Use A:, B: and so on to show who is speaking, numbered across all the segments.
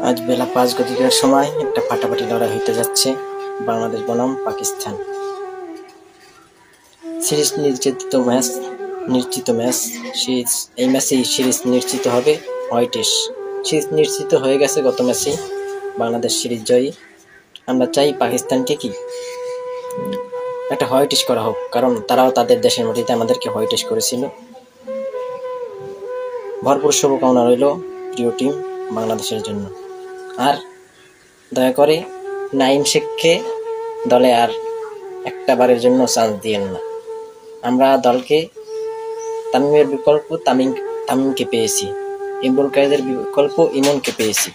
A: আজ বেলা 5 ঘটিকার সময় একটা ফাটাফাটি লড়াই হইতে যাচ্ছে বাংলাদেশ বনাম পাকিস্তান। সিরিজ নিশ্চিত ম্যাচ। এই ম্যাচেই সিরিজ নিশ্চিত হবে হোয়াইটিশ। সিরিজ নিশ্চিত হয়ে গেছে গত ম্যাচে, বাংলাদেশ সিরিজ জয়ী। আমরা চাই পাকিস্তানকে কি একটা হোয়াইটিশ করা হোক, কারণ তারাও তাদের দেশের মাটিতে আমাদেরকে হোয়াইটিশ করেছিল। ভরপুর শুভকামনা রইল প্রিয় টিম বাংলাদেশের জন্য। আর দয়া করে নাইম শেখকে দলে আর একটা বারের জন্য চান্স দিয়েন না। আমরা দলকে তামিমের বিকল্প তামিমকে পেয়েছি, ইমরুল কায়েদের বিকল্প ইমনকে পেয়েছি।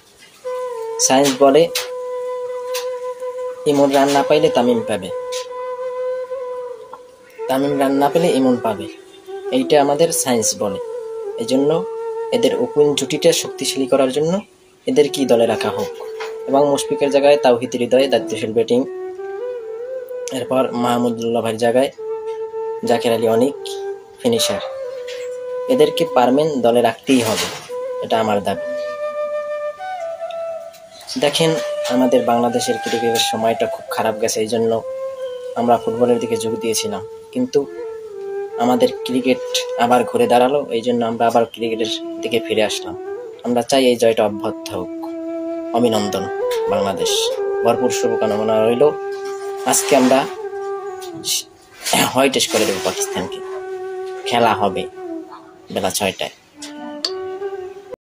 A: সায়েন্স বলে ইমন রান না পাইলে তামিম পাবে, তামিম রান না পেলে ইমন পাবে, এইটা আমাদের সায়েন্স বলে। এই জন্য এদের ওপেন জুটিটা শক্তিশালী করার জন্য এদের কি দলে রাখা হোক, এবং মুশফিকের জায়গায় তাওহিদ হৃদয় দায়িত্বশীল ব্যাটিং, এরপর মাহমুদুল্লাহ ভাইয়ের জায়গায় জাকের আলী অনিক ফিনিশার। এদেরকে পারমেন দলে রাখতেই হবে, এটা আমার দাবি। দেখেন, আমাদের বাংলাদেশের ক্রিকেটের সময়টা খুব খারাপ গেছে, এই জন্য আমরা ফুটবলের দিকে যোগ দিয়েছিলাম, কিন্তু আমাদের ক্রিকেট আবার ঘুরে দাঁড়ালো, এই জন্য আমরা আবার ক্রিকেটের দিকে ফিরে আসলাম। আমরা চাই এই জয়টা অব্যাহত হোক। অভিনন্দন বাংলাদেশ, ভরপুর শুভকামনা রইল। আজকে আমরা হোয়াইটিশ করে দেব পাকিস্তানকে। খেলা হবে বেলা 6টায়।